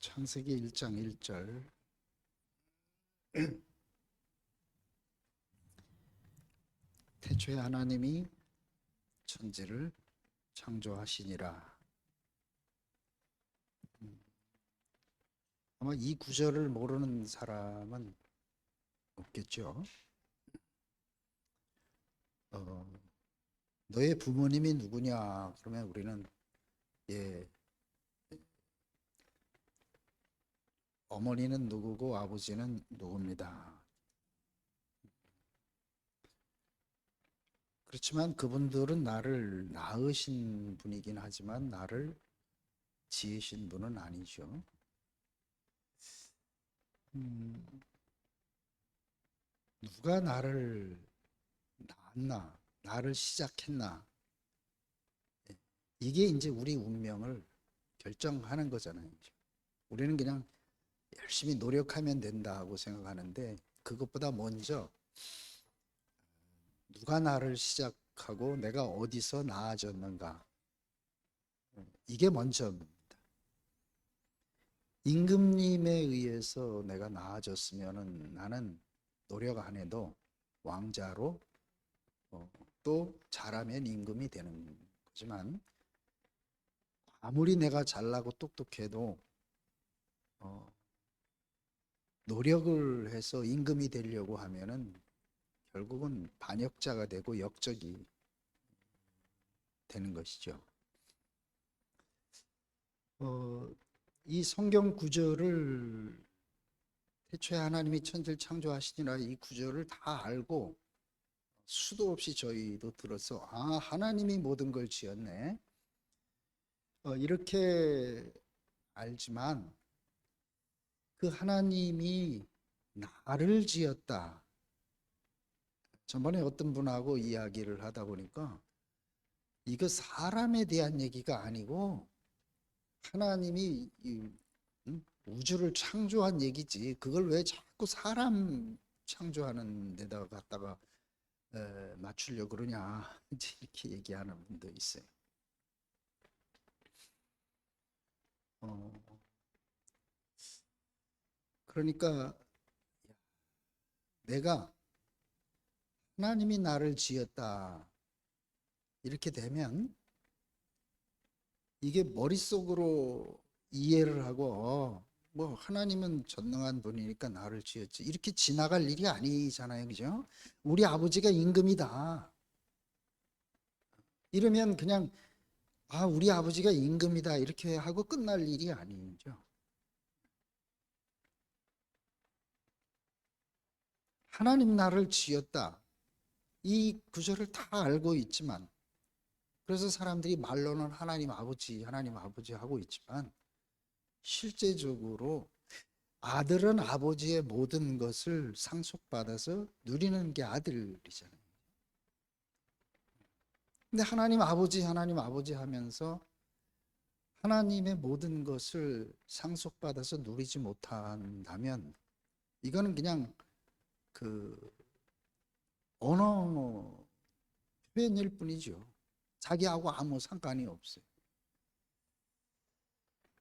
창세기 1장 1절. 태초에 하나님이 천지를 창조하시니라. 아마 이 구절을 모르는 사람은 없겠죠. 너의 부모님이 누구냐? 그러면 우리는 어머니는 누구고 아버지는 누굽니다. 그렇지만 그분들은 나를 낳으신 분이긴 하지만 나를 지으신 분은 아니죠. 누가 나를 낳았나, 나를 시작했나, 이게 이제 우리 운명을 결정하는 거잖아요. 우리는 그냥 열심히 노력하면 된다고 생각하는데, 그것보다 먼저 누가 나를 시작하고 내가 어디서 나아졌는가, 이게 먼저입니다. 임금님에 의해서 내가 나아졌으면 나는 노력 안 해도 왕자로, 또 잘하면 임금이 되는 거지만, 아무리 내가 잘나고 똑똑해도 노력을 해서 임금이 되려고 하면은 결국은 반역자가 되고 역적이 되는 것이죠. 이 성경 구절을, 태초에 하나님이 천지를 창조하시니라, 이 구절을 다 알고 수도 없이 저희도 들어서 하나님이 모든 걸 지었네, 이렇게 알지만 그 하나님이 나를 지었다. 전번에 어떤 분하고 이야기를 하다 보니까 이거 사람에 대한 얘기가 아니고 하나님이 우주를 창조한 얘기지, 그걸 왜 자꾸 사람 창조하는 데다가 갖다가 맞추려고 그러냐, 이제 이렇게 얘기하는 분도 있어요. 그러니까 내가 하나님이 나를 지었다 이렇게 되면 이게 머릿속으로 이해를 하고 뭐 하나님은 전능한 분이니까 나를 지었지 이렇게 지나갈 일이 아니잖아요. 그죠? 우리 아버지가 임금이다 이러면 그냥 우리 아버지가 임금이다 이렇게 하고 끝날 일이 아니죠. 하나님 나를 지었다, 이 구절을 다 알고 있지만, 그래서 사람들이 말로는 하나님 아버지 하고 있지만 실제적으로 아들은 아버지의 모든 것을 상속받아서 누리는 게 아들이잖아요. 근데 하나님 아버지 하면서 하나님의 모든 것을 상속받아서 누리지 못한다면 이거는 그냥 그 언어 표현일 뿐이죠. 자기하고 아무 상관이 없어요.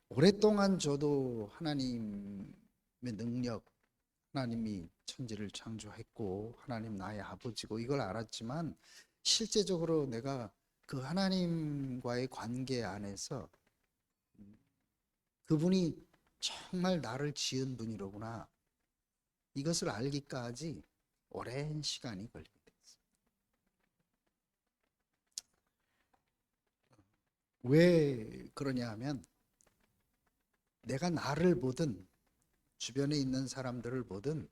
오랫동안 저도 하나님의 능력, 하나님이 천지를 창조했고 하나님 나의 아버지고 이걸 알았지만 실제적으로 내가 그 하나님과의 관계 안에서 그분이 정말 나를 지은 분이로구나, 이것을 알기까지 오랜 시간이 걸리게 됐어요. 왜 그러냐 하면 내가 나를 보든 주변에 있는 사람들을 보든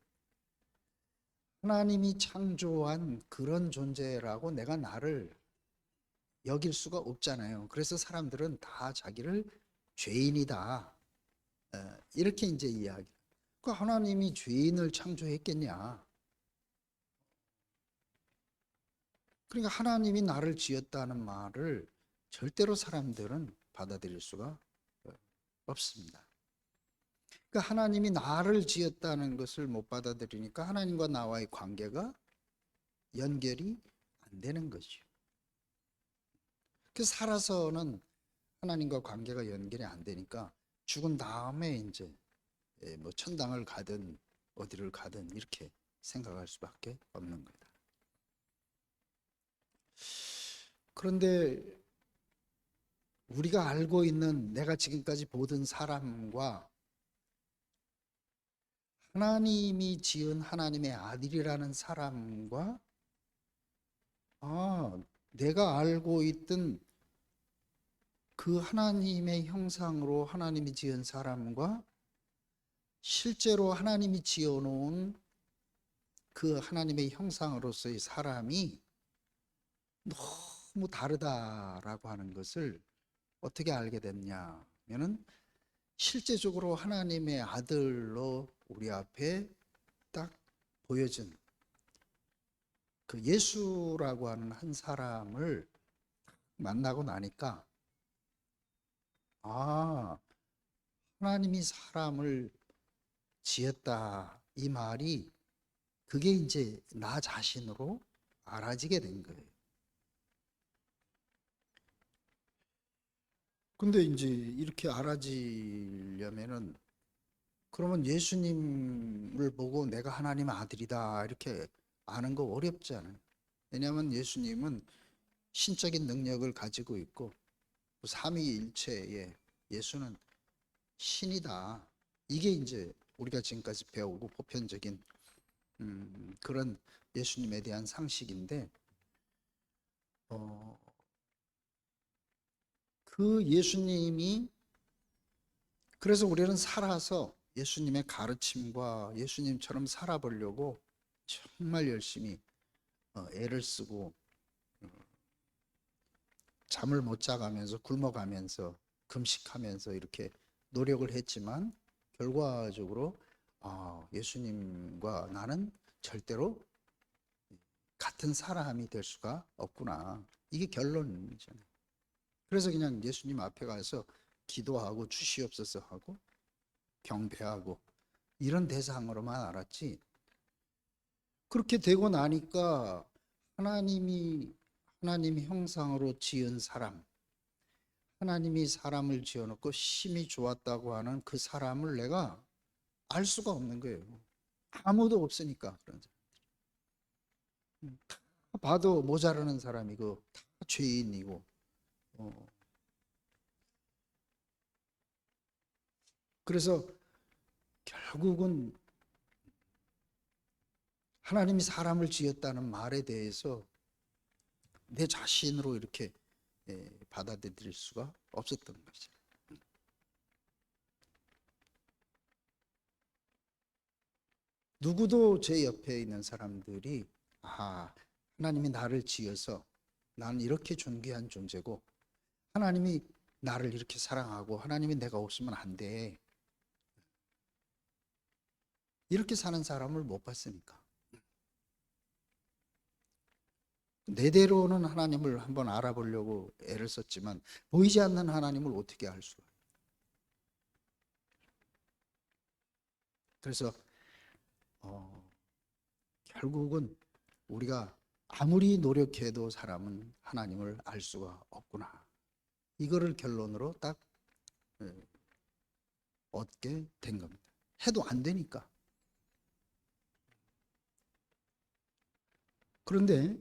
하나님이 창조한 그런 존재라고 내가 나를 여길 수가 없잖아요. 그래서 사람들은 다 자기를 죄인이다, 이렇게 이제 이야기. 그 하나님이 죄인을 창조했겠냐? 그러니까 하나님이 나를 지었다는 말을 절대로 사람들은 받아들일 수가 없습니다. 그러니까 하나님이 나를 지었다는 것을 못 받아들이니까 하나님과 나와의 관계가 연결이 안 되는 거죠. 그래서 살아서는 하나님과 관계가 연결이 안 되니까 죽은 다음에 이제 뭐 천당을 가든 어디를 가든 이렇게 생각할 수밖에 없는 거다. 그런데 우리가 알고 있는 내가 지금까지 보던 사람과 하나님이 지은 하나님의 아들이라는 사람과 내가 알고 있던 그 하나님의 형상으로 하나님이 지은 사람과 실제로 하나님이 지어놓은 그 하나님의 형상으로서의 사람이 너무 다르다라고 하는 것을 어떻게 알게 됐냐면은 실제적으로 하나님의 아들로 우리 앞에 딱 보여진 그 예수라고 하는 한 사람을 만나고 나니까 하나님이 사람을 지었다 이 말이 그게 이제 나 자신으로 알아지게 된 거예요. 근데 이제 이렇게 알아지려면은 그러면 예수님을 보고 내가 하나님의 아들이다 이렇게 아는 거 어렵지 않아요. 왜냐하면 예수님은 신적인 능력을 가지고 있고 삼위일체의 예수는 신이다. 이게 이제 우리가 지금까지 배우고 보편적인 그런 예수님에 대한 상식인데 그 예수님이 그래서 우리는 살아서 예수님의 가르침과 예수님처럼 살아보려고 정말 열심히 애를 쓰고 잠을 못 자가면서 굶어가면서 금식하면서 이렇게 노력을 했지만 결과적으로 예수님과 나는 절대로 같은 사람이 될 수가 없구나. 이게 결론이잖아요. 그래서 그냥 예수님 앞에 가서 기도하고 주시옵소서 하고 경배하고 이런 대상으로만 알았지. 그렇게 되고 나니까 하나님 형상으로 지은 사람, 하나님이 사람을 지어놓고 심히 좋았다고 하는 그 사람을 내가 알 수가 없는 거예요. 아무도 없으니까. 그런 사람. 다 봐도 모자라는 사람이고 다 죄인이고 그래서 결국은 하나님이 사람을 지었다는 말에 대해서 내 자신으로 이렇게 받아들일 수가 없었던 거죠. 누구도 제 옆에 있는 사람들이 하나님이 나를 지어서 나는 이렇게 존귀한 존재고 하나님이 나를 이렇게 사랑하고 하나님이 내가 없으면 안 돼. 이렇게 사는 사람을 못 봤으니까. 내대로는 하나님을 한번 알아보려고 애를 썼지만 보이지 않는 하나님을 어떻게 알 수가. 그래서 결국은 우리가 아무리 노력해도 사람은 하나님을 알 수가 없구나. 이거를 결론으로 딱 얻게 된 겁니다. 해도 안 되니까. 그런데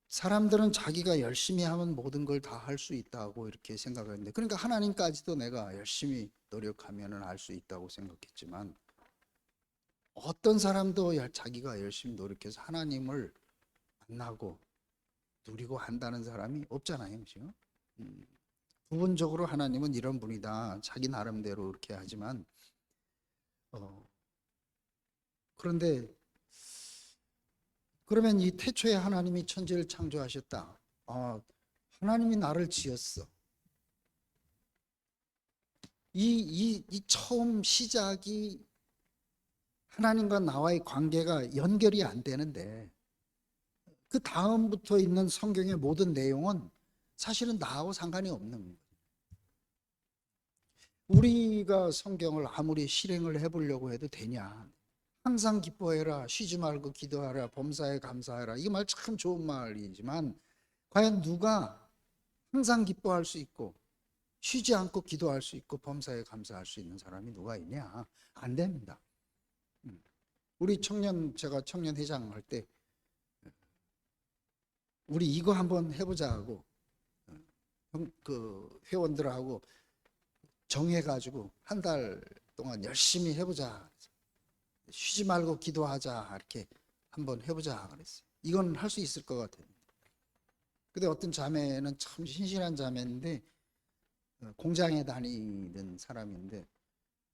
사람들은 자기가 열심히 하면 모든 걸 다 할 수 있다고 이렇게 생각하는데, 그러니까 하나님까지도 내가 열심히 노력하면 알 수 있다고 생각했지만 어떤 사람도 자기가 열심히 노력해서 하나님을 만나고 누리고 한다는 사람이 없잖아요. 그렇죠? 부분적으로 하나님은 이런 분이다. 자기 나름대로 이렇게 하지만 그런데 그러면 이 태초에 하나님이 천지를 창조하셨다. 하나님이 나를 지었어. 이 처음 시작이 하나님과 나와의 관계가 연결이 안 되는데 그 다음부터 있는 성경의 모든 내용은 사실은 나하고 상관이 없는 거예요. 우리가 성경을 아무리 실행을 해보려고 해도 되냐? 항상 기뻐해라, 쉬지 말고 기도하라, 범사에 감사해라. 이 말 참 좋은 말이지만 과연 누가 항상 기뻐할 수 있고 쉬지 않고 기도할 수 있고 범사에 감사할 수 있는 사람이 누가 있냐? 안 됩니다. 우리 제가 청년회장 할 때 우리 이거 한번 해보자 하고 그 회원들하고 정해가지고 한 달 동안 열심히 해보자. 쉬지 말고 기도하자. 이렇게 한번 해보자 그랬어요. 이건 할 수 있을 것 같아요. 근데 어떤 자매는 참 신실한 자매인데 공장에 다니는 사람인데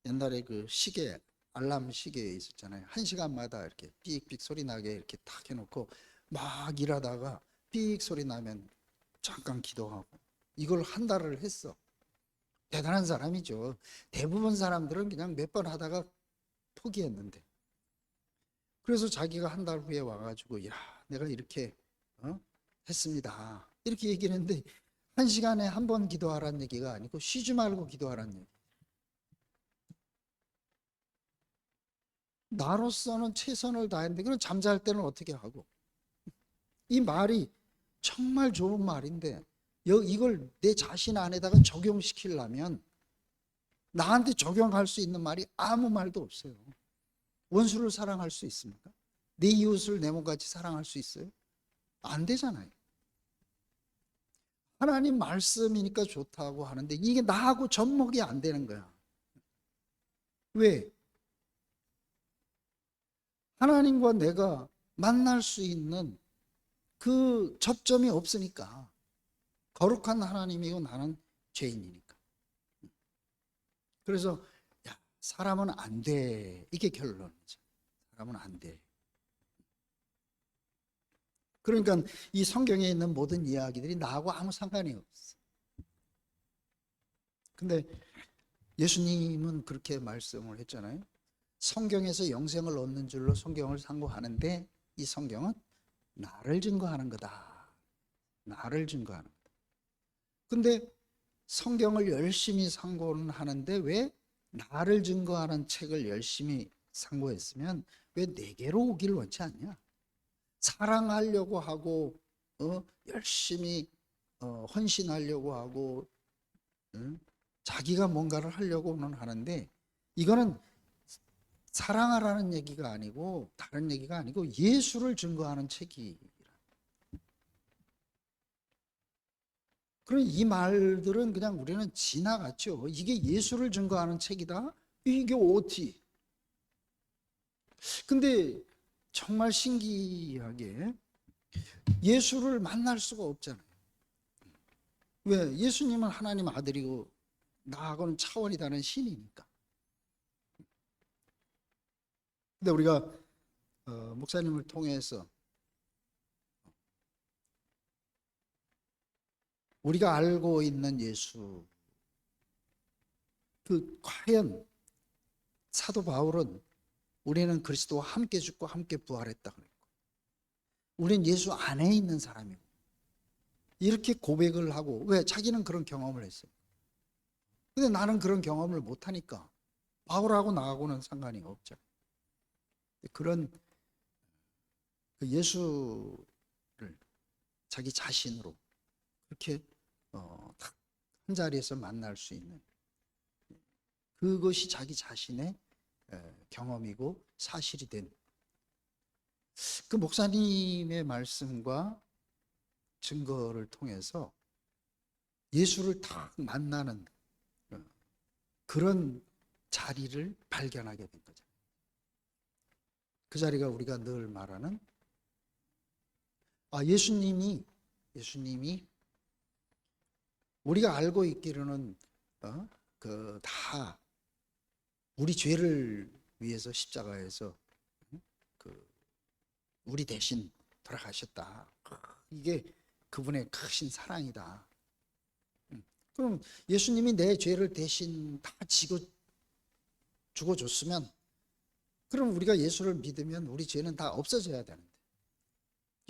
옛날에 그 시계 알람 시계 있었잖아요. 1시간마다 이렇게 삑삑 소리 나게 이렇게 탁 해놓고 막 일하다가 삑 소리 나면 잠깐 기도하고 이걸 한 달을 했어. 대단한 사람이죠. 대부분 사람들은 그냥 몇 번 하다가 포기했는데 그래서 자기가 한 달 후에 와가지고 야 내가 이렇게 했습니다 이렇게 얘기를 했는데 1시간에 한 번 기도하라는 얘기가 아니고 쉬지 말고 기도하라는 얘기. 나로서는 최선을 다했는데 그럼 잠잘 때는 어떻게 하고. 이 말이 정말 좋은 말인데 이걸 내 자신 안에다가 적용시키려면 나한테 적용할 수 있는 말이 아무 말도 없어요. 원수를 사랑할 수 있습니까? 내 이웃을 내 몸같이 사랑할 수 있어요? 안 되잖아요. 하나님 말씀이니까 좋다고 하는데 이게 나하고 접목이 안 되는 거야. 왜? 하나님과 내가 만날 수 있는 그 접점이 없으니까. 거룩한 하나님이고 나는 죄인이니까. 그래서 야, 사람은 안 돼. 이게 결론이죠. 사람은 안 돼. 그러니까 이 성경에 있는 모든 이야기들이 나하고 아무 상관이 없어. 근데 예수님은 그렇게 말씀을 했잖아요. 성경에서 영생을 얻는 줄로 성경을 상고하는데 이 성경은 나를 증거하는 거다. 나를 증거하는 거다. 근데 성경을 열심히 상고는 하는데 왜 나를 증거하는 책을 열심히 상고했으면 왜 내게로 오기를 원치 않냐? 사랑하려고 하고 열심히 헌신하려고 하고 자기가 뭔가를 하려고는 하는데 이거는 사랑하라는 얘기가 아니고 다른 얘기가 아니고 예수를 증거하는 책이. 그럼 이 말들은 그냥 우리는 지나갔죠. 이게 예수를 증거하는 책이다? 이게 OT. 근데 정말 신기하게 예수를 만날 수가 없잖아요. 왜? 예수님은 하나님 아들이고 나하고는 차원이 다른 신이니까. 근데 우리가 목사님을 통해서 우리가 알고 있는 예수, 과연 사도 바울은 우리는 그리스도와 함께 죽고 함께 부활했다 그랬고 우리는 예수 안에 있는 사람이고 이렇게 고백을 하고. 왜? 자기는 그런 경험을 했어요. 근데 나는 그런 경험을 못하니까 바울하고 나하고는 상관이 없죠. 그런 예수를 자기 자신으로 그렇게 한 자리에서 만날 수 있는 그것이 자기 자신의 경험이고 사실이 된 그 목사님의 말씀과 증거를 통해서 예수를 딱 만나는 그런 자리를 발견하게 된 거죠. 그 자리가 우리가 늘 말하는 예수님이 우리가 알고 있기로는 다 우리 죄를 위해서 십자가에서 우리 대신 돌아가셨다. 이게 그분의 크신 사랑이다. 그럼 예수님이 내 죄를 대신 다 지고 죽어줬으면 그럼 우리가 예수를 믿으면 우리 죄는 다 없어져야 되는데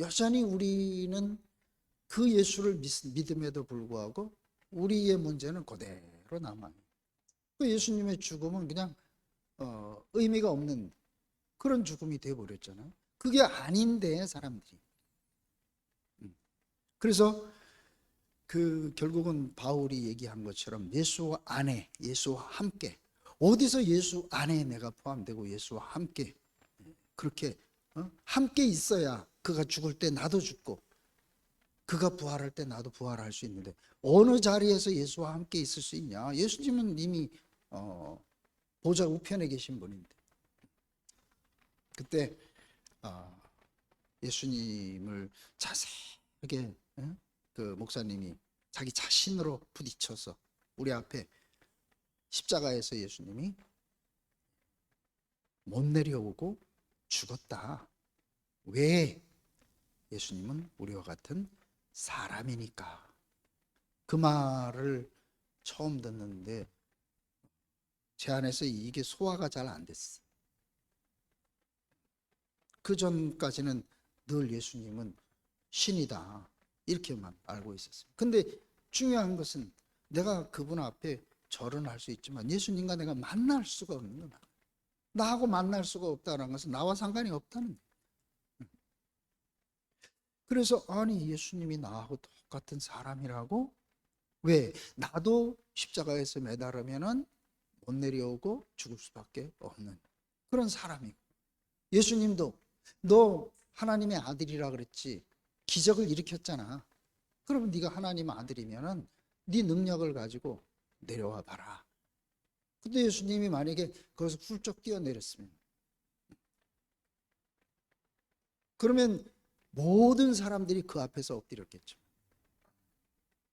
여전히 우리는 그 예수를 믿음에도 불구하고 우리의 문제는 그대로 남아요. 그 예수님의 죽음은 그냥 의미가 없는 그런 죽음이 되어버렸잖아요. 그게 아닌데 사람들이. 그래서 결국은 바울이 얘기한 것처럼 예수 안에, 예수와 함께, 어디서 예수 안에 내가 포함되고 예수와 함께 그렇게 함께 있어야 그가 죽을 때 나도 죽고 그가 부활할 때 나도 부활할 수 있는데 어느 자리에서 예수와 함께 있을 수 있냐? 예수님은 이미 보좌 우편에 계신 분인데 그때 예수님을 자세하게 그 목사님이 자기 자신으로 부딪혀서 우리 앞에 십자가에서 예수님이 못 내려오고 죽었다. 왜? 예수님은 우리와 같은 사람이니까. 그 말을 처음 듣는데 제 안에서 이게 소화가 잘 안 됐어. 그 전까지는 늘 예수님은 신이다 이렇게만 알고 있었어요. 근데 중요한 것은 내가 그분 앞에 절은 할 수 있지만 예수님과 내가 만날 수가 없는 거야. 나하고 만날 수가 없다는 것은 나와 상관이 없다는 거야. 그래서 아니 예수님이 나하고 똑같은 사람이라고? 왜? 나도 십자가에서 매달으면은 못 내려오고 죽을 수밖에 없는 그런 사람이고 예수님도 너 하나님의 아들이라 그랬지 기적을 일으켰잖아. 그러면 네가 하나님 아들이면은 네 능력을 가지고 내려와 봐라. 근데 예수님이 만약에 거기서 훌쩍 뛰어내렸으면 그러면 모든 사람들이 그 앞에서 엎드렸겠죠.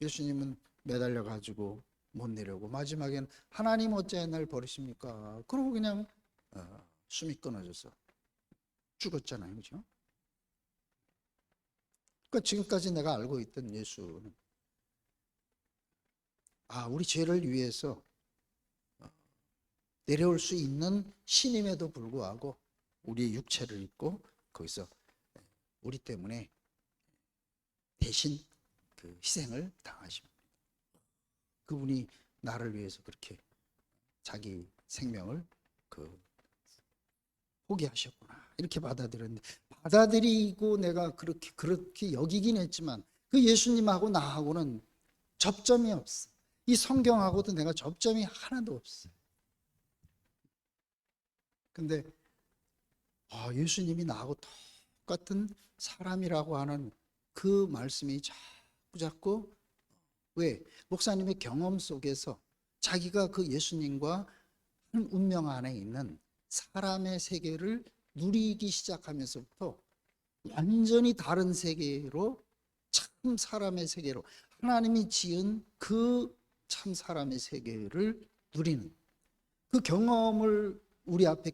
예수님은 매달려 가지고 못 내려오고 마지막에는 하나님 어째 날 버리십니까? 그러고 그냥 숨이 끊어져서 죽었잖아요. 그죠? 그러니까 지금까지 내가 알고 있던 예수는 우리 죄를 위해서 내려올 수 있는 신임에도 불구하고 우리의 육체를 입고 거기서 우리 때문에 대신 그 희생을 당하십니다. 그분이 나를 위해서 그렇게 자기 생명을 포기하셨구나 이렇게 받아들였는데 받아들이고 내가 그렇게 여기긴 했지만 그 예수님하고 나하고는 접점이 없어. 이 성경하고도 내가 접점이 하나도 없어. 근데 예수님이 나하고 똑같은 사람이라고 하는 그 말씀이 자꾸 왜? 목사님의 경험 속에서 자기가 그 예수님과 한 운명 안에 있는 사람의 세계를 누리기 시작하면서부터 완전히 다른 세계로 참 사람의 세계로 하나님이 지은 그 참 사람의 세계를 누리는 그 경험을 우리 앞에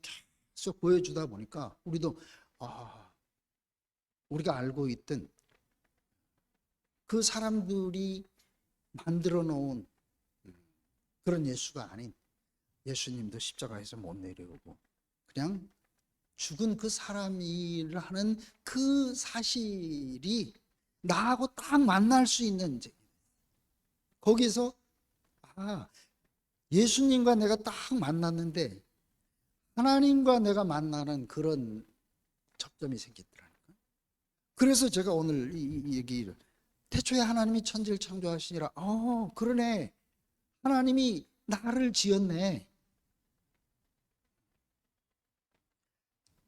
계속 보여주다 보니까 우리도 우리가 알고 있던 그 사람들이 만들어 놓은 그런 예수가 아닌 예수님도 십자가에서 못 내려오고 그냥 죽은 그 사람이라는 그 사실이 나하고 딱 만날 수 있는 거기서 예수님과 내가 딱 만났는데 하나님과 내가 만나는 그런 접점이 생겼더라니까. 그래서 제가 오늘 이 얘기를 태초에 하나님이 천지를 창조하시니라. 그러네. 하나님이 나를 지었네.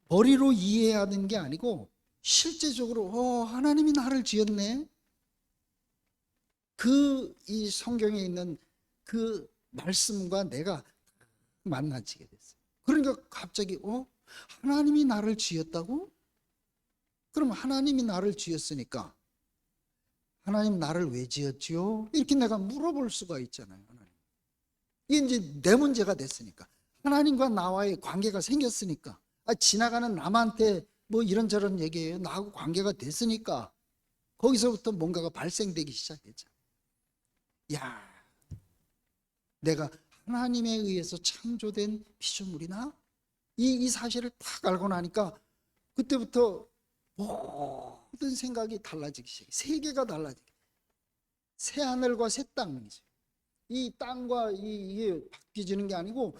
머리로 이해해야 하는 게 아니고 실제적으로 하나님이 나를 지었네. 이 성경에 있는 그 말씀과 내가 만나지게 됐어요. 그러니까 갑자기 하나님이 나를 지었다고? 그럼 하나님이 나를 지었으니까 하나님 나를 왜 지었지요? 이렇게 내가 물어볼 수가 있잖아요. 하나님. 이게 이제 내 문제가 됐으니까 하나님과 나와의 관계가 생겼으니까 지나가는 남한테 뭐 이런저런 얘기예요. 나하고 관계가 됐으니까 거기서부터 뭔가가 발생되기 시작했죠. 내가 하나님에 의해서 창조된 피조물이나 이 사실을 딱 알고 나니까 그때부터 모든 생각이 달라지기 시작해. 세계가 달라지게. 새 하늘과 새 땅이죠. 이 땅과 이게 바뀌지는 게 아니고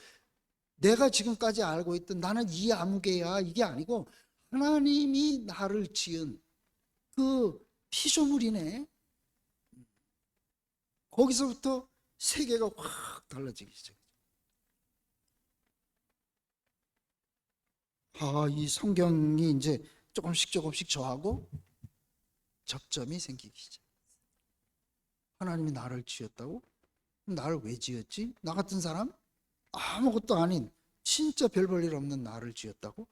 내가 지금까지 알고 있던 나는 이 아무개야 이게 아니고 하나님이 나를 지은 그 피조물이네. 거기서부터 세계가 확 달라지기 시작해요. 이 성경이 이제 조금씩 조금씩 저하고 접점이 생기기 시작. 하나님이 나를 지었다고? 나를 왜 지었지? 나 같은 사람? 아무것도 아닌 진짜 별 볼 일 없는 나를 지었다고?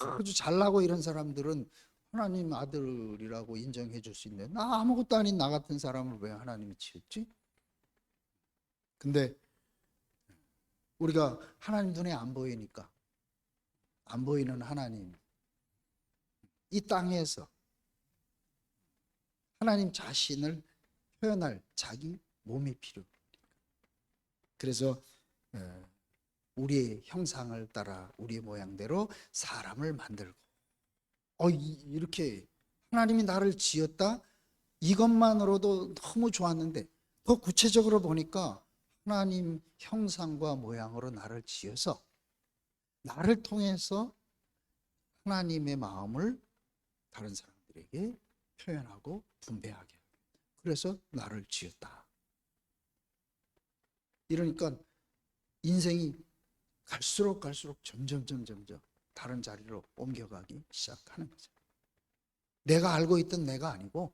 아주 잘나고 이런 사람들은 하나님 아들이라고 인정해 줄 수 있는데 나 아무것도 아닌 나 같은 사람을 왜 하나님이 지었지? 근데 우리가 하나님 눈에 안 보이니까, 안 보이는 하나님, 이 땅에서 하나님 자신을 표현할 자기 몸이 필요해요. 그래서 우리의 형상을 따라 우리의 모양대로 사람을 만들고, 이렇게 하나님이 나를 지었다, 이것만으로도 너무 좋았는데 더 구체적으로 보니까 하나님 형상과 모양으로 나를 지어서 나를 통해서 하나님의 마음을 다른 사람들에게 표현하고 분배하게, 그래서 나를 지었다. 이러니까 인생이 갈수록 점점 다른 자리로 옮겨가기 시작하는 거죠. 내가 알고 있던 내가 아니고.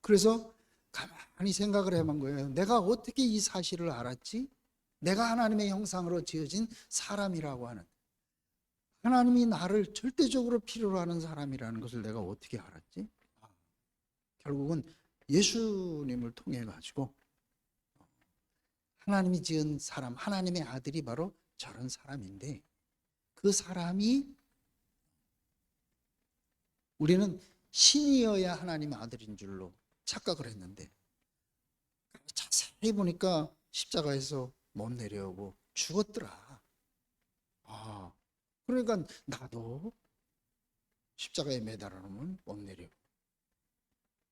그래서 가만히 생각을 해본 거예요. 내가 어떻게 이 사실을 알았지? 내가 하나님의 형상으로 지어진 사람이라고 하는, 하나님이 나를 절대적으로 필요로 하는 사람이라는 것을 내가 어떻게 알았지? 결국은 예수님을 통해 가지고 하나님이 지은 사람, 하나님의 아들이 바로 저런 사람인데, 그 사람이, 우리는 신이어야 하나님의 아들인 줄로 착각을 했는데 자세히 보니까 십자가에서 못 내려오고 죽었더라. 그러니까 나도 십자가에 매달아 놓으면 못 내려,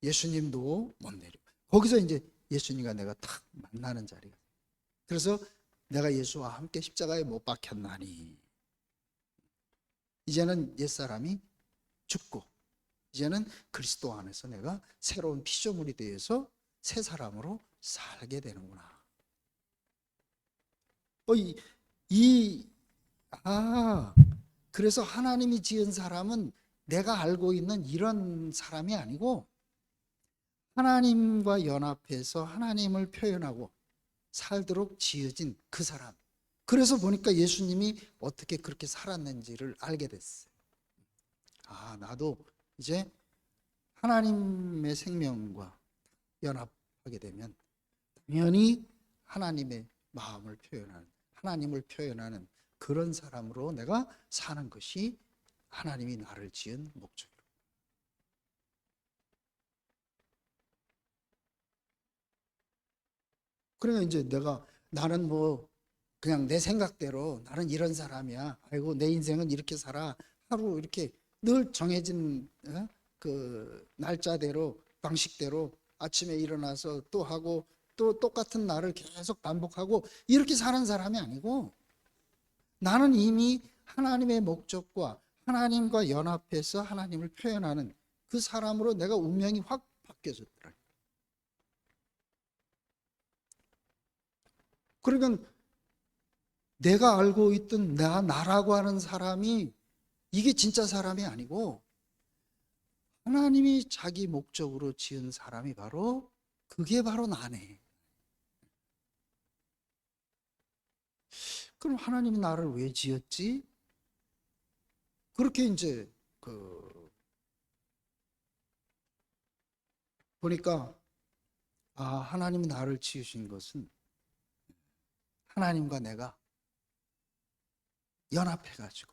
예수님도 못 내려. 거기서 이제 예수님과 내가 탁 만나는 자리가. 그래서 내가 예수와 함께 십자가에 못 박혔나니 이제는 옛사람이 죽고 이제는 그리스도 안에서 내가 새로운 피조물이 되어서 새 사람으로 살게 되는구나. 그래서 하나님이 지은 사람은 내가 알고 있는 이런 사람이 아니고 하나님과 연합해서 하나님을 표현하고 살도록 지어진 그 사람. 그래서 보니까 예수님이 어떻게 그렇게 살았는지를 알게 됐어요. 나도 이제 하나님의 생명과 연합하게 되면 당연히 하나님의 마음을 표현하는, 하나님을 표현하는 그런 사람으로 내가 사는 것이 하나님이 나를 지은 목적이에요. 그러니까 이제 나는 뭐 그냥 내 생각대로 나는 이런 사람이야, 아이고 내 인생은 이렇게 살아, 하루 이렇게 늘 정해진 그 날짜대로, 방식대로 아침에 일어나서 또 하고 또 똑같은 날을 계속 반복하고 이렇게 사는 사람이 아니고, 나는 이미 하나님의 목적과 하나님과 연합해서 하나님을 표현하는 그 사람으로 내가 운명이 확 바뀌어졌더라. 그러니까 내가 알고 있던 나라고 하는 사람이 이게 진짜 사람이 아니고 하나님이 자기 목적으로 지은 사람이 바로, 그게 바로 나네. 그럼 하나님이 나를 왜 지었지? 그렇게 이제 보니까 하나님이 나를 지으신 것은 하나님과 내가 연합해가지고,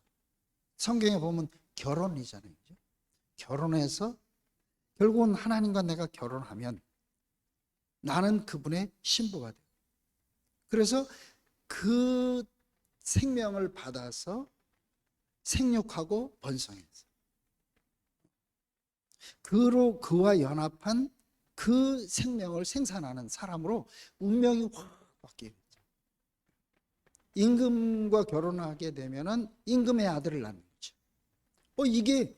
성경에 보면 결혼이잖아요. 결혼해서 결국은 하나님과 내가 결혼하면 나는 그분의 신부가 돼요. 그래서 그 생명을 받아서 생육하고 번성해서 그와 연합한 그 생명을 생산하는 사람으로 운명이 확 바뀌겠죠. 임금과 결혼하게 되면은 임금의 아들을 낳는 거죠. 이게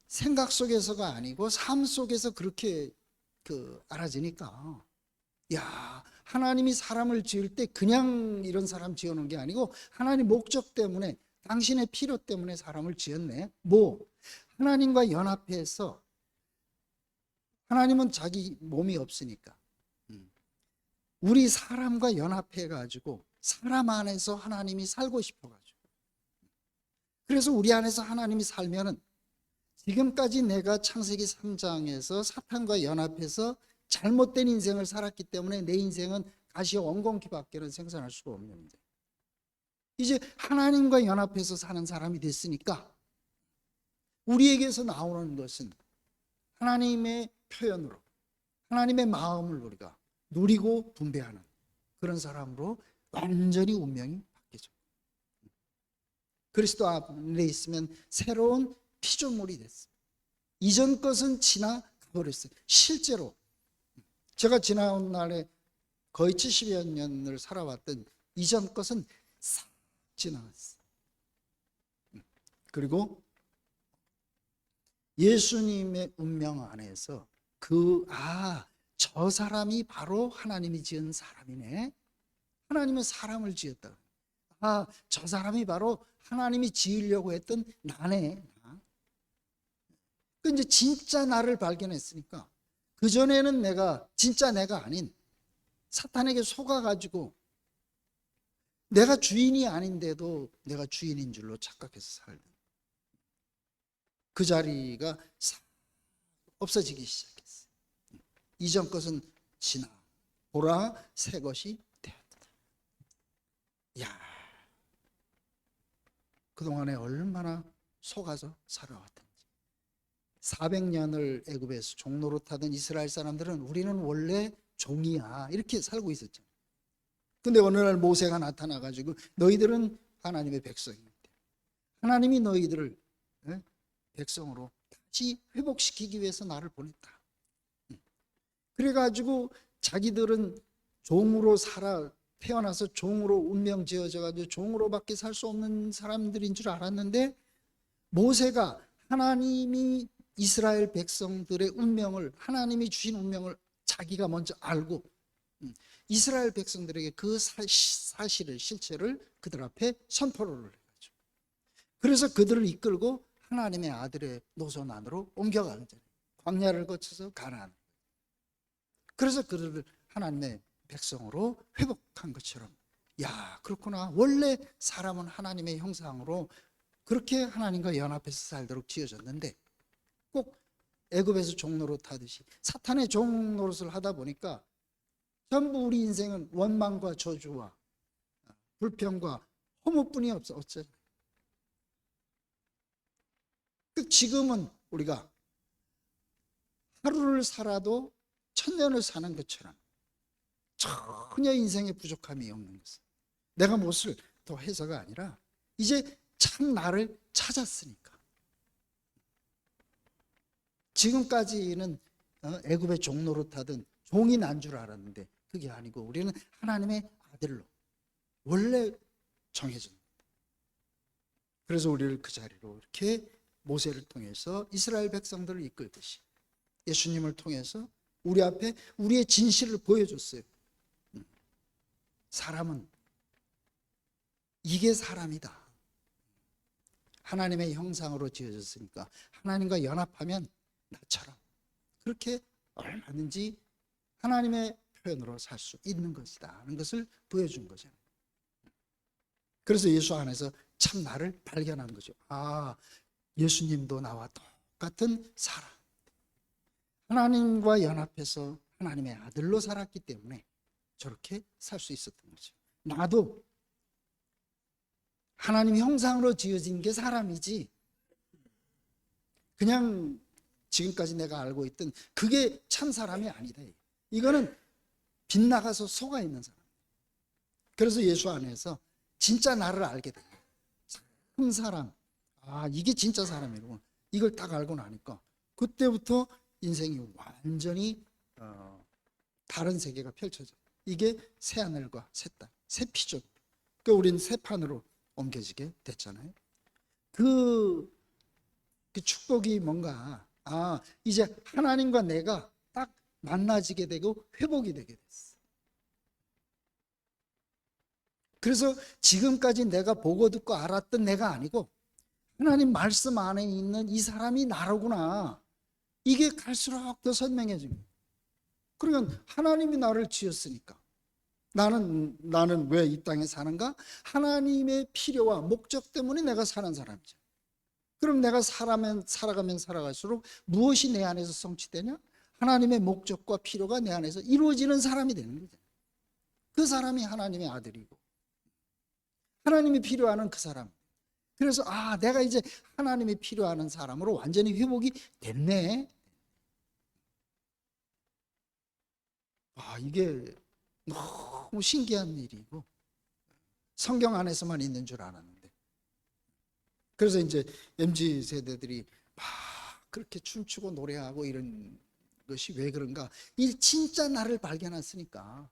생각 속에서가 아니고 삶 속에서 그렇게 알아지니까, 야, 하나님이 사람을 지을 때 그냥 이런 사람 지어놓은 게 아니고 하나님 목적 때문에, 당신의 필요 때문에 사람을 지었네. 하나님과 연합해서, 하나님은 자기 몸이 없으니까 우리 사람과 연합해 가지고 사람 안에서 하나님이 살고 싶어 가지고, 그래서 우리 안에서 하나님이 살면은, 지금까지 내가 창세기 3장에서 사탄과 연합해서 잘못된 인생을 살았기 때문에 내 인생은 가시와 원공기밖에는 생산할 수가 없는데, 이제 하나님과 연합해서 사는 사람이 됐으니까 우리에게서 나오는 것은 하나님의 표현으로 하나님의 마음을 우리가 누리고 분배하는 그런 사람으로 완전히 운명이 바뀌죠. 그리스도 안에 있으면 새로운 피조물이 됐어요. 이전 것은 지나가버렸어요. 실제로 제가 지난 날에 거의 70여 년을 살아왔던 이전 것은 싹 지나갔어요. 그리고 예수님의 운명 안에서 저 사람이 바로 하나님이 지은 사람이네. 하나님은 사람을 지었다. 저 사람이 바로 하나님이 지으려고 했던 나네. 이제 진짜 나를 발견했으니까, 그전에는 내가 진짜 내가 아닌 사탄에게 속아가지고 내가 주인이 아닌데도 내가 주인인 줄로 착각해서 살던 그 자리가 없어지기 시작했어요. 이전 것은 지나 보라 새 것이 되었다. 야, 그동안에 얼마나 속아서 살아왔던지. 400년을 애굽에서 종로로 타던 이스라엘 사람들은 우리는 원래 종이야 이렇게 살고 있었죠. 근데 어느 날 모세가 나타나가지고 너희들은 하나님의 백성이다. 하나님이 너희들을 백성으로 다시 회복시키기 위해서 나를 보냈다. 그래가지고 자기들은 종으로 태어나서 종으로 운명 지어져가지고 종으로밖에 살 수 없는 사람들인 줄 알았는데, 모세가 하나님이 이스라엘 백성들의 운명을, 하나님이 주신 운명을 자기가 먼저 알고 이스라엘 백성들에게 그 사실을, 실체를 그들 앞에 선포를 해가지고, 그래서 그들을 이끌고 하나님의 아들의 노선 안으로 옮겨가는 자리예요. 광야를 거쳐서 가나안. 그래서 그들을 하나님의 백성으로 회복한 것처럼, 야, 그렇구나. 원래 사람은 하나님의 형상으로 그렇게 하나님과 연합해서 살도록 지어졌는데, 꼭 애굽에서 종노릇 하듯이 사탄의 종노릇을 하다 보니까 전부 우리 인생은 원망과 저주와 불평과 허무뿐이 없어요. 지금은 우리가 하루를 살아도 천년을 사는 것처럼 전혀 인생에 부족함이 없는 것은, 내가 무엇을 더 해서가 아니라 이제 참 나를 찾았으니까. 지금까지는 애굽의 종노릇하던 종이 난 줄 알았는데 그게 아니고 우리는 하나님의 아들로 원래 정해졌습니다. 그래서 우리를 그 자리로 이렇게 모세를 통해서 이스라엘 백성들을 이끌듯이 예수님을 통해서 우리 앞에 우리의 진실을 보여줬어요. 사람은 이게 사람이다. 하나님의 형상으로 지어졌으니까 하나님과 연합하면 나처럼 그렇게 얼마든지 하나님의 표현으로 살 수 있는 것이다 하는 것을 보여준 거죠. 그래서 예수 안에서 참 나를 발견한 거죠. 예수님도 나와 똑같은 사람, 하나님과 연합해서 하나님의 아들로 살았기 때문에 저렇게 살 수 있었던 거죠. 나도 하나님 형상으로 지어진 게 사람이지, 그냥 지금까지 내가 알고 있던 그게 참 사람이 아니다. 이거는 빗나가서 속아 있는 사람. 그래서 예수 안에서 진짜 나를 알게 돼요. 참 사람, 이게 진짜 사람이구나. 이걸 딱 알고 나니까 그때부터 인생이 완전히 다른 세계가 펼쳐져요. 이게 새 하늘과 새 땅, 새 피조. 그러니까 우리는 새 판으로 옮겨지게 됐잖아요. 그 축복이 뭔가 이제 하나님과 내가 딱 만나지게 되고 회복이 되게 됐어. 그래서 지금까지 내가 보고 듣고 알았던 내가 아니고 하나님 말씀 안에 있는 이 사람이 나로구나. 이게 갈수록 더 선명해집니다. 그러니까 하나님이 나를 지었으니까 나는 왜 이 땅에 사는가? 하나님의 필요와 목적 때문에 내가 사는 사람이죠. 그럼 내가 살아가면 살아갈수록 무엇이 내 안에서 성취되냐? 하나님의 목적과 필요가 내 안에서 이루어지는 사람이 되는 거죠. 그 사람이 하나님의 아들이고 하나님이 필요하는 그 사람. 그래서 내가 이제 하나님이 필요하는 사람으로 완전히 회복이 됐네. 이게 너무 신기한 일이고 성경 안에서만 있는 줄 알았는데, 그래서 이제 MZ 세대들이 막 그렇게 춤추고 노래하고 이런 것이 왜 그런가? 이 진짜 나를 발견했으니까.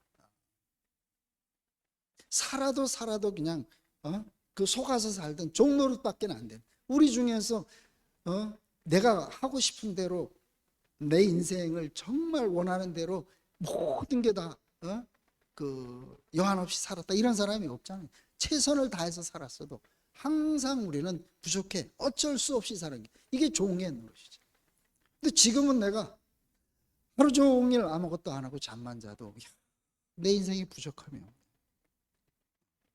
살아도 그냥 그 속아서 살던 종노릇밖에 안 돼. 우리 중에서 내가 하고 싶은 대로 내 인생을 정말 원하는 대로 모든 게 다 그 여한 없이 살았다 이런 사람이 없잖아요. 최선을 다해서 살았어도 항상 우리는 부족해. 어쩔 수 없이 사는 게 이게 종의 노릇이죠. 근데 지금은 내가 하루 종일 아무것도 안 하고 잠만 자도 내 인생이 부족하며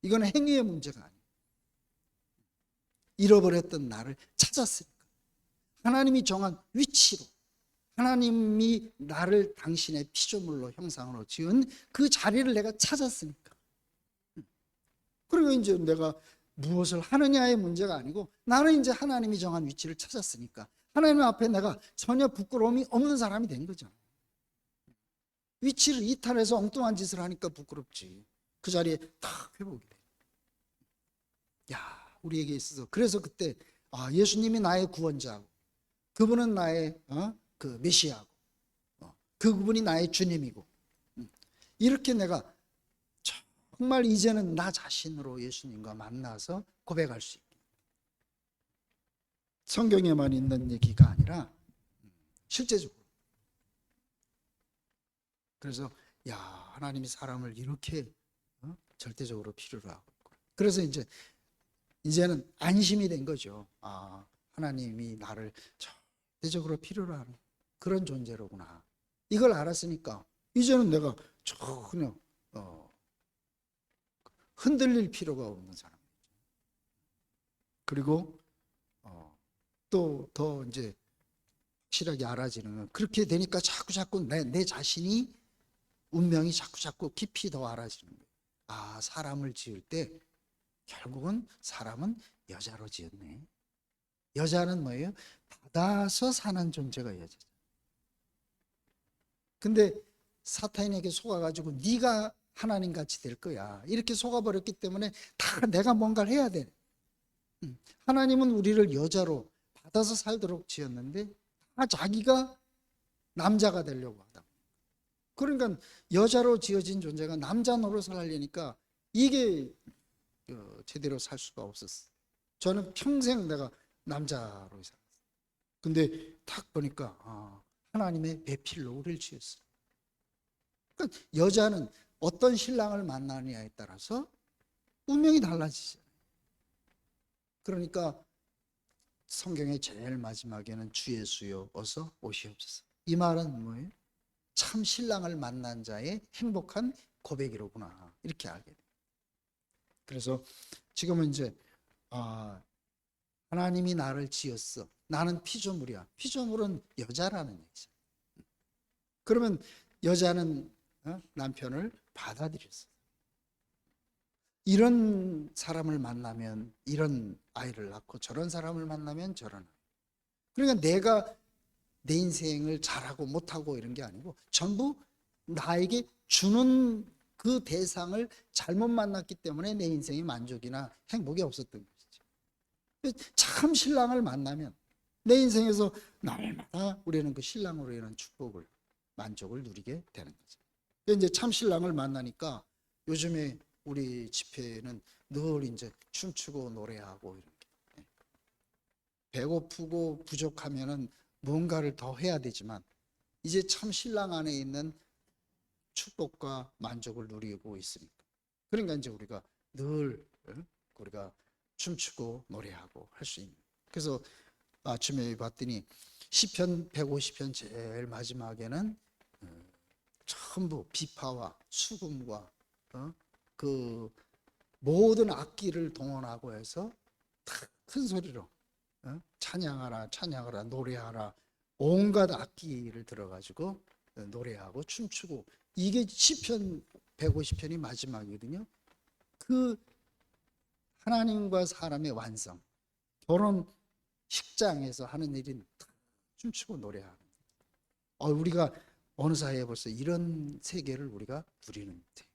이건 행위의 문제가 아니에요. 잃어버렸던 나를 찾았으니까. 하나님이 정한 위치로 하나님이 나를 당신의 피조물로 형상으로 지은 그 자리를 내가 찾았으니까. 그리고 이제 내가 무엇을 하느냐의 문제가 아니고 나는 이제 하나님이 정한 위치를 찾았으니까 하나님 앞에 내가 전혀 부끄러움이 없는 사람이 된 거죠. 위치를 이탈해서 엉뚱한 짓을 하니까 부끄럽지. 그 자리에 탁 회복이 돼. 우리에게 있어서 그래서 그때 예수님이 나의 구원자고 그분은 나의 그 메시아고 그분이 나의 주님이고 이렇게 내가 정말 이제는 나 자신으로 예수님과 만나서 고백할 수 있게. 성경에만 있는 얘기가 아니라 실제적으로. 그래서 하나님이 사람을 이렇게 절대적으로 필요로 하고 있고. 그래서 이제는 안심이 된 거죠. 하나님이 나를 절대적으로 필요로 하는 그런 존재로구나. 이걸 알았으니까 이제는 내가 전혀 흔들릴 필요가 없는 사람이죠. 그리고 또 더 이제 확실하게 알아지는 건 그렇게 되니까 자꾸 내 자신이 운명이 자꾸 깊이 더 알아지는 거예요. 사람을 지을 때 결국은 사람은 여자로 지었네. 여자는 뭐예요? 받아서 사는 존재가 여자죠. 근데 사탄에게 속아가지고 네가 하나님같이 될 거야 이렇게 속아버렸기 때문에 다 내가 뭔가를 해야 돼. 하나님은 우리를 여자로 받아서 살도록 지었는데 다 자기가 남자가 되려고 하다. 그러니까 여자로 지어진 존재가 남자 노릇을 하려니까 이게 제대로 살 수가 없었어. 저는 평생 내가 남자로 살았어요. 근데 딱 보니까 하나님의 배필로 우리를 지었어요. 그러니까 여자는 어떤 신랑을 만나느냐에 따라서 운명이 달라지죠. 그러니까 성경의 제일 마지막에는 주 예수여 어서 오시옵소서. 이 말은 뭐예요? 참 신랑을 만난 자의 행복한 고백이로구나 이렇게 알게 돼요. 그래서 지금은 이제 하나님이 나를 지었어. 나는 피조물이야. 피조물은 여자라는 얘기죠. 그러면 여자는 남편을 받아들였어. 이런 사람을 만나면 이런 아이를 낳고 저런 사람을 만나면 저런. 그러니까 내가 내 인생을 잘하고 못하고 이런 게 아니고 전부 나에게 주는 그 대상을 잘못 만났기 때문에 내 인생의 만족이나 행복이 없었던 것이죠. 참 신랑을 만나면 내 인생에서 날마다 우리는 그 신랑으로 인한 축복을 만족을 누리게 되는 거죠. 이제 참 신랑을 만나니까 요즘에 우리 집회는 늘 이제 춤추고 노래하고 이런 게. 배고프고 부족하면은 무언가를 더 해야 되지만 이제 참 신랑 안에 있는 축복과 만족을 누리고 있습니다. 그러니까 이제 우리가 늘 우리가 춤추고 노래하고 할 수 있는. 그래서 아침에 봤더니 시편 150편 제일 마지막에는 전부 비파와 수금과 그 모든 악기를 동원하고 해서 큰 소리로 찬양하라 찬양하라 노래하라 온갖 악기를 들어가지고 노래하고 춤추고, 이게 시편 150편이 마지막이거든요. 그 하나님과 사람의 완성, 결혼식장에서 하는 일인 춤추고 노래하는. 우리가 어느 사이에 벌써 이런 세계를 우리가 누리는데,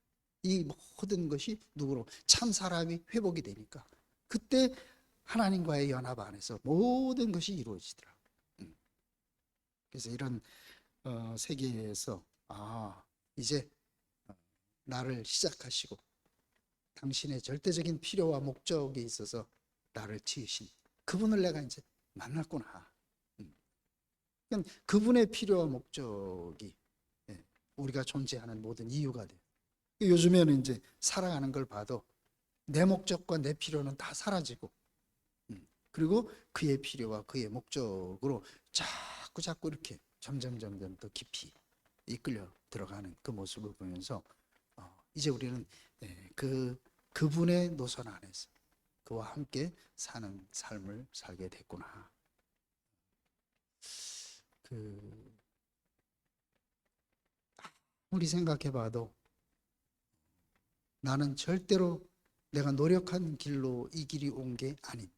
이 모든 것이 누구로 참 사람이 회복이 되니까 그때 하나님과의 연합 안에서 모든 것이 이루어지더라. 그래서 이런 세계에서 이제 나를 시작하시고 당신의 절대적인 필요와 목적에 있어서 나를 지으신 그분을 내가 이제 만났구나. 그러니까 그분의 필요와 목적이 우리가 존재하는 모든 이유가 돼요. 요즘에는 이제 살아가는 걸 봐도 내 목적과 내 필요는 다 사라지고, 그리고 그의 필요와 그의 목적으로 자꾸 이렇게 점점 더 깊이 이끌려 들어가는 그 모습을 보면서 이제 우리는 그분의 노선 안에서 그와 함께 사는 삶을 살게 됐구나. 우리 생각해봐도 나는 절대로 내가 노력한 길로 이 길이 온 게 아닙니다.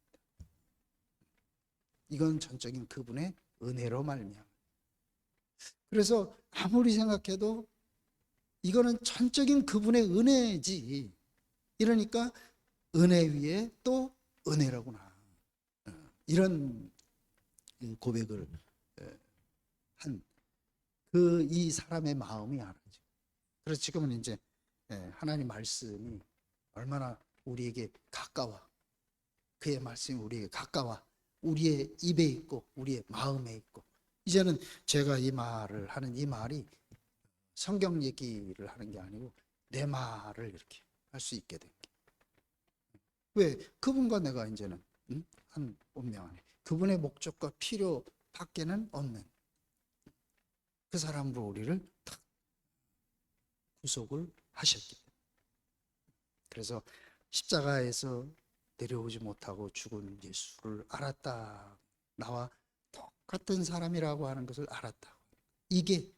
이건 전적인 그분의 은혜로 말미암아. 그래서 아무리 생각해도 이거는 전적인 그분의 은혜지. 이러니까 은혜 위에 또 은혜라구나. 이런 고백을 한 이 사람의 마음이 알아죠. 그래서 지금은 이제 하나님 말씀이 얼마나 우리에게 가까워, 그의 말씀이 우리에게 가까워, 우리의 입에 있고 우리의 마음에 있고, 이제는 제가 이 말을 하는 이 말이 성경 얘기를 하는 게 아니고 내 말을 이렇게 할 수 있게 된 게. 왜? 그분과 내가 이제는 한 운명 안에 그분의 목적과 필요 밖에는 없는 그 사람으로 우리를 딱 구속을 하셨기 때문에. 그래서 십자가에서 내려오지 못하고 죽은 예수를 알았다, 나와 똑같은 사람이라고 하는 것을 알았다, 이게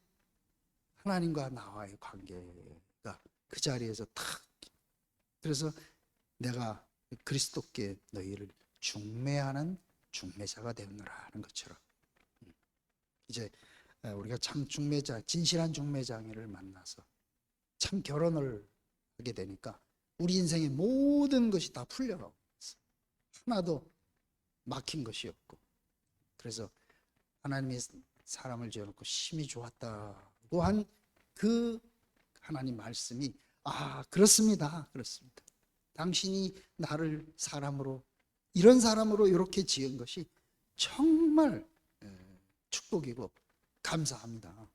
하나님과 나와의 관계가 그 자리에서 탁. 그래서 내가 그리스도께 너희를 중매하는 중매자가 되었노라 하는 것처럼, 이제 우리가 참 중매자, 진실한 중매장애를 만나서 참 결혼을 하게 되니까 우리 인생의 모든 것이 다 풀려가고 하나도 막힌 것이 없고, 그래서 하나님이 사람을 지어놓고 심히 좋았다고 한 그 하나님 말씀이 그렇습니다. 당신이 나를 사람으로, 이런 사람으로 이렇게 지은 것이 정말 축복이고 감사합니다.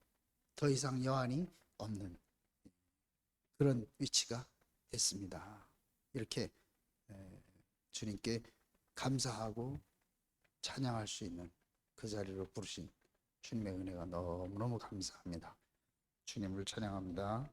더 이상 여한이 없는 그런 위치가 됐습니다. 이렇게 주님께 감사하고 찬양할 수 있는 그 자리로 부르신 주님의 은혜가 너무너무 감사합니다. 주님을 찬양합니다.